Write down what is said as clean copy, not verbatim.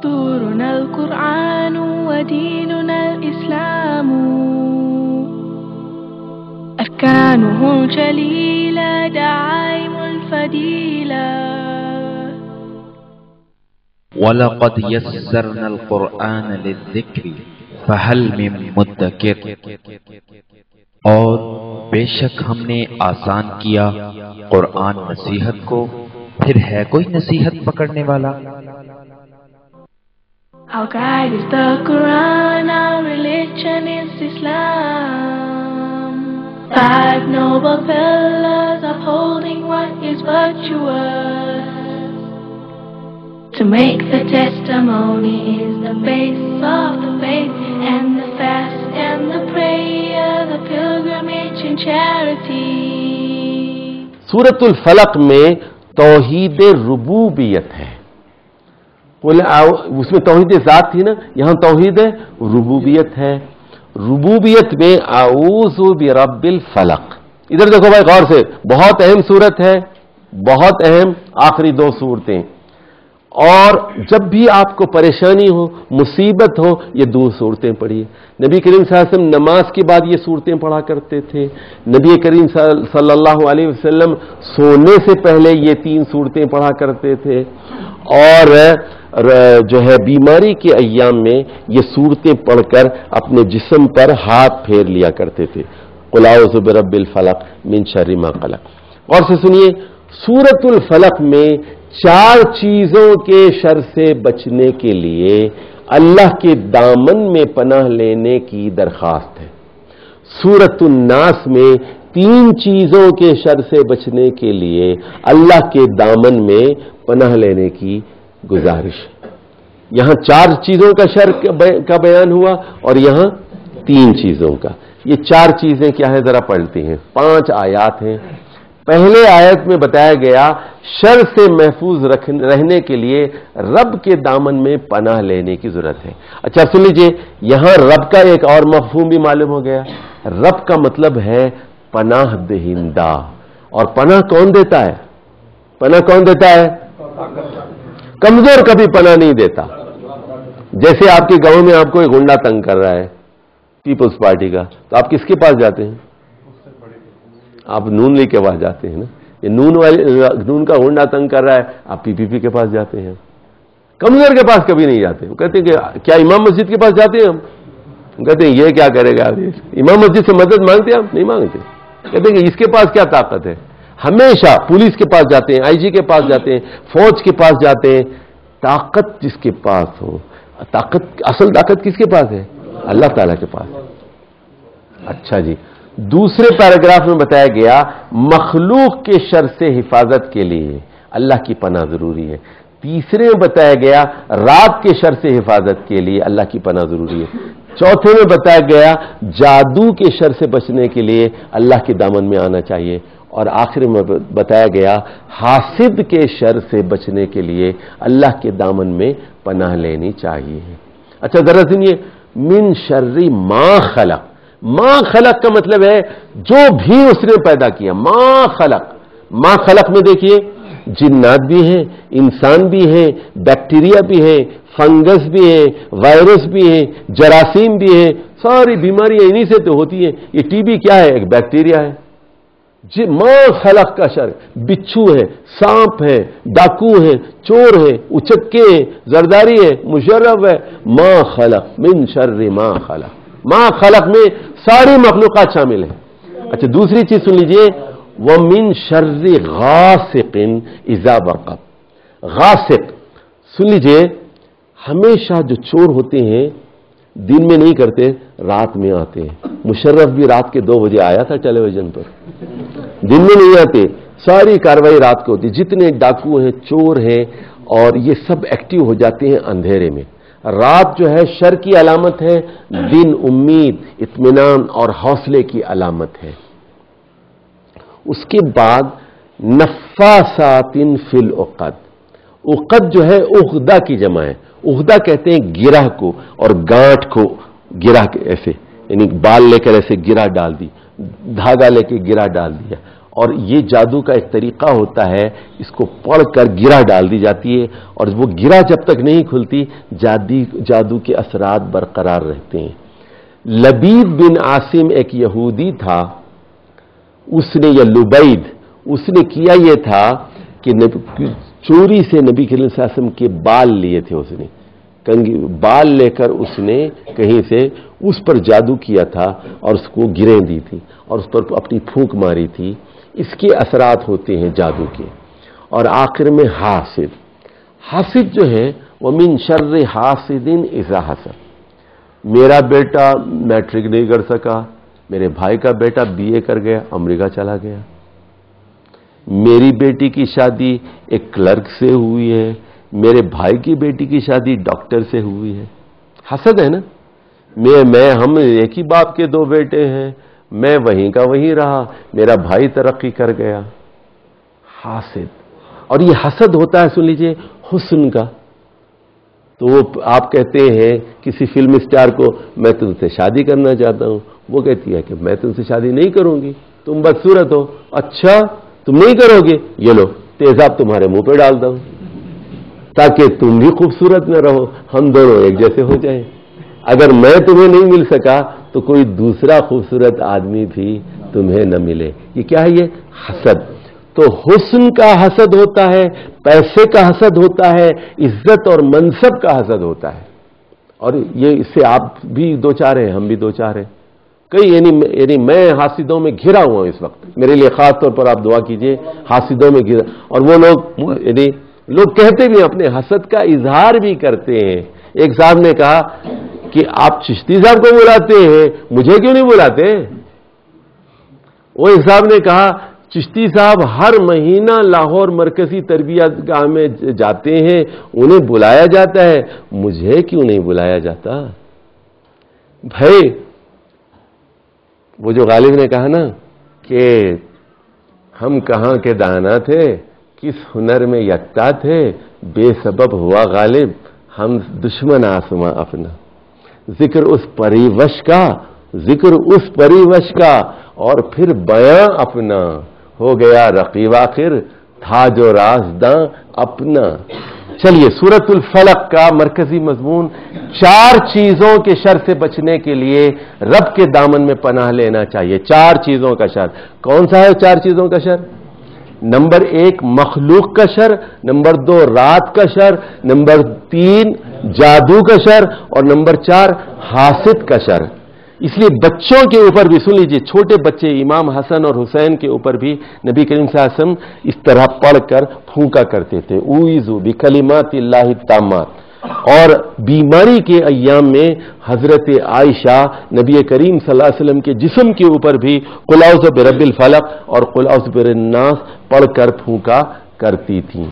دستورنا القرآن وديننا الإسلام أركانه جليلة دعائم الفضيلة وَلَقَدْ يَسَّرْنَا الْقُرْآنَ لِلذِّكْرِ فَهَلْ مِن مُدَّكِرٍ، اور بے شک ہم نے آسان کیا قرآن نصیحت کو، پھر ہے کوئی نصیحت پکڑنے والا؟ Our guide is the Quran, our religion is Islam. 5 noble pillars upholding what is virtuous. To make the testimony is the base of the faith, and the fast and the prayer, the pilgrimage and charity. سورۃ الفلق میں توحید ربوبیت ہے، اس میں توحید ذات تھی نا، یہاں توحید ربوبیت ہے۔ ربوبیت میں اعوذ برب الفلق، ادھر دیکھو بھائی غور سے، بہت اہم صورت ہے، بہت اہم آخری 2 صورتیں، اور جب بھی آپ کو پریشانی ہو، مصیبت ہو، یہ 2 صورتیں پڑھیے۔ نبی کریم صلی اللہ علیہ وسلم نماز کے بعد یہ صورتیں پڑھا کرتے تھے، نبی کریم صلی اللہ علیہ وسلم سونے سے پہلے یہ 3 صورتیں پڑھا کرتے تھے، اور جو ہے بیماری کے ایام میں یہ صورتیں پڑھ کر اپنے جسم پر ہاتھ پھیر لیا کرتے تھے۔ قل اعوذ برب الفلق من شر ما خلق۔ اور سے سنیے، سورۃ الفلق میں 4 چیزوں کے شر سے بچنے کے لیے اللہ کے دامن میں پناہ لینے کی درخواست ہے۔ سورۃ الناس میں 3 چیزوں کے شر سے بچنے کے لیے اللہ کے دامن میں پناہ لینے کی گزارش ہے۔ یہاں 4 چیزوں کا شر کا بیان ہوا، اور یہاں 3 چیزوں کا۔ یہ 4 چیزیں کیا ہے ذرا پڑھتے ہیں، 5 آیات ہیں۔ پہلے آیت میں بتایا گیا شر سے محفوظ رہنے کے لیے رب کے دامن میں پناہ لینے کی ضرورت ہے۔ اچھا سن لیجئے، یہاں رب کا ایک اور مفہوم بھی معلوم ہو گیا۔ رب کا مطلب ہے پناہ دہندہ، اور پناہ کون دیتا ہے؟ پناہ کون دیتا ہے؟ کمزور کبھی پناہ نہیں دیتا۔ جیسے آپ کے گاؤں میں آپ کو ایک گنڈا تنگ کر رہا ہے پیپلز پارٹی کا، تو آپ کس کے پاس جاتے ہیں؟ آپ نون لیگ کے پاس جاتے ہیں نا۔ یہ نون کا گنڈا تنگ کر رہا ہے، آپ PPP کے پاس جاتے ہیں۔ کمزور کے پاس کبھی نہیں جاتے۔ وہ کہتے ہیں کہ کیا امام مسجد کے پاس جاتے ہیں ہم کہتے ہیں یہ کیا کرے گا؟ امام مسجد سے مدد مانگتے ہیں؟ ہم نہیں مانگتے۔ کہتے ہیں کہ اس کے پاس کیا طاقت ہے؟ ہمیشہ پولیس کے پاس جاتے ہیں، IG کے پاس جاتے ہیں، فوج کے پاس جاتے ہیں۔ طاقت جس کے پاس ہو، اصل طاقت کس کے پاس ہے؟ اللہ تعالیٰ کے پاس۔ اچھا جی، دوسرے پیراگراف میں بتایا گیا مخلوق کے شر سے حفاظت کے لیے اللہ کی پناہ ضروری ہے۔ تیسرے میں بتایا گیا رات کے شر سے حفاظت کے لیے اللہ کی پناہ ضروری ہے۔ چوتھے میں بتایا گیا جادو کے شر سے بچنے کے لیے اللہ کے دامن میں آنا چاہیے، اور آخر میں بتایا گیا حاسد کے شر سے بچنے کے لیے اللہ کے دامن میں پناہ لینی چاہیے۔ اچھا ذرا سنیے، من شر ما خلق۔ ما خلق کا مطلب ہے جو بھی اس نے پیدا کیا۔ ما خلق، ما خلق میں دیکھیے جنات بھی ہیں، انسان بھی ہیں، بیکٹیریا بھی ہیں، فنگس بھی ہیں، وائرس بھی ہیں، جراثیم بھی ہیں، ساری بیماریاں انہی سے تو ہوتی ہیں۔ یہ TB کیا ہے؟ ایک بیکٹیریا ہے۔ جی ما خلق کا شر، بچھو ہے، سانپ ہے، ڈاکو ہے، چور ہے، اچکے ہیں، زرداری ہے، مشرف ہے۔ ما خلق من شر ما خلق، ما خلق میں ساری مخلوقات شامل ہیں۔ اچھا دوسری چیز سن لیجئے، وَمِن شَرِّ غَاسِقٍ إِذَا وَقَبَ۔ غاسق سن لیجئے، ہمیشہ جو چور ہوتے ہیں دن میں نہیں کرتے، رات میں آتے ہیں۔ مشرف بھی رات کے 2 بجے آیا تھا ٹیلی ویژن پر، دن میں نہیں آتے، ساری کاروائی رات کو ہوتی۔ جتنے ڈاکو ہیں، چور ہیں، اور یہ سب ایکٹیو ہو جاتے ہیں اندھیرے میں۔ رات جو ہے شر کی علامت ہے، دن امید، اطمینان اور حوصلے کی علامت ہے۔ اس کے بعد نفاسات فی العقد۔ عقد جو ہے عقدہ کی جمع ہے۔ عقدہ کہتے ہیں گرہ کو، اور گانٹھ کو گرہ کے ایسے، یعنی بال لے کر ایسے گرہ ڈال دی، دھاگا لے کے گرہ ڈال دیا، اور یہ جادو کا ایک طریقہ ہوتا ہے، اس کو پڑھ کر گرہ ڈال دی جاتی ہے، اور وہ گرہ جب تک نہیں کھلتی جادو کے اثرات برقرار رہتے ہیں۔ لبید بن عاصم ایک یہودی تھا، اس نے، یا لبید، اس نے کیا یہ تھا کہ چوری سے نبی کریم صلی اللہ علیہ وسلم کے بال لیے تھے، اس نے بال لے کر اس نے کہیں سے اس پر جادو کیا تھا اور اس کو گریں دی تھی اور اس پر اپنی پھونک ماری تھی۔ اس کے اثرات ہوتے ہیں جادو کے۔ اور آخر میں حاسد جو ہے، وَمِن شَرِّ حَاسِدٍ إِذَا حَسَدَ، میرا بیٹا میٹرک نہیں کر سکا، میرے بھائی کا بیٹا BA کر گیا، امریکہ چلا گیا، میری بیٹی کی شادی ایک کلرک سے ہوئی ہے، میرے بھائی کی بیٹی کی شادی ڈاکٹر سے ہوئی ہے۔ حسد ہے نا، ہم ایک ہی باپ کے 2 بیٹے ہیں، میں وہیں کا وہیں رہا، میرا بھائی ترقی کر گیا۔ حاسد، اور یہ حسد ہوتا ہے، سن لیجئے، حسن کا۔ تو وہ آپ کہتے ہیں کسی فلم اسٹار کو، میں تم سے شادی کرنا چاہتا ہوں، وہ کہتی ہے کہ میں تم سے شادی نہیں کروں گی، تم بدصورت ہو۔ اچھا تم نہیں کرو گے، یہ لو تیزاب تمہارے منہ پہ ڈالتا ہوں تاکہ تم بھی خوبصورت نہ رہو، ہم دونوں ایک جیسے ہو جائیں۔ اگر میں تمہیں نہیں مل سکا تو کوئی دوسرا خوبصورت آدمی بھی تمہیں نہ ملے۔ یہ کیا ہے؟ یہ حسد۔ تو حسن کا حسد ہوتا ہے، پیسے کا حسد ہوتا ہے، عزت اور منصب کا حسد ہوتا ہے، اور یہ اس سے آپ بھی دو چار ہیں، ہم بھی دو چار ہیں کئی، یعنی میں حاسدوں میں گھرا ہوا ہوں اس وقت۔ میرے لیے خاص طور پر آپ دعا کیجئے، حاسدوں میں گھرا، اور وہ لوگ کہتے بھی اپنے حسد کا اظہار بھی کرتے ہیں۔ ایک صاحب نے کہا کہ آپ چشتی صاحب کو بلاتے ہیں، مجھے کیوں نہیں بلاتے؟ وہ ایک صاحب نے کہا چشتی صاحب ہر مہینہ لاہور مرکزی تربیت گاہ میں جاتے ہیں، انہیں بلایا جاتا ہے، مجھے کیوں نہیں بلایا جاتا؟ بھائی وہ جو غالب نے کہا نا کہ ہم کہاں کے دانا تھے، کس ہنر میں یکتا تھے، بے سبب ہوا غالب ہم دشمن آسماں اپنا، ذکر اس پریوش کا اور پھر بیاں اپنا، ہو گیا رقیب آخر تھا جو رازداں اپنا۔ چلیے، سورۃ الفلق کا مرکزی مضمون 4 چیزوں کے شر سے بچنے کے لیے رب کے دامن میں پناہ لینا چاہیے۔ 4 چیزوں کا شر کون سا ہے؟ 4 چیزوں کا شر، نمبر 1 مخلوق کا شر، نمبر 2 رات کا شر، نمبر 3 جادو کا شر، اور نمبر 4 حاسد کا شر۔ اس لیے بچوں کے اوپر بھی، سن لیجئے، چھوٹے بچے امام حسن اور حسین کے اوپر بھی نبی کریم صلی اللہ علیہ وسلم اس طرح پڑھ کر پھونکا کرتے تھے، اعوذ بکلمات اللہ التامات۔ اور بیماری کے ایام میں حضرت عائشہ نبی کریم صلی اللہ علیہ وسلم کے جسم کے اوپر بھی قل اعوذ برب الفلق اور قل اعوذ برب الناس پڑھ کر پھونکا کرتی تھیں۔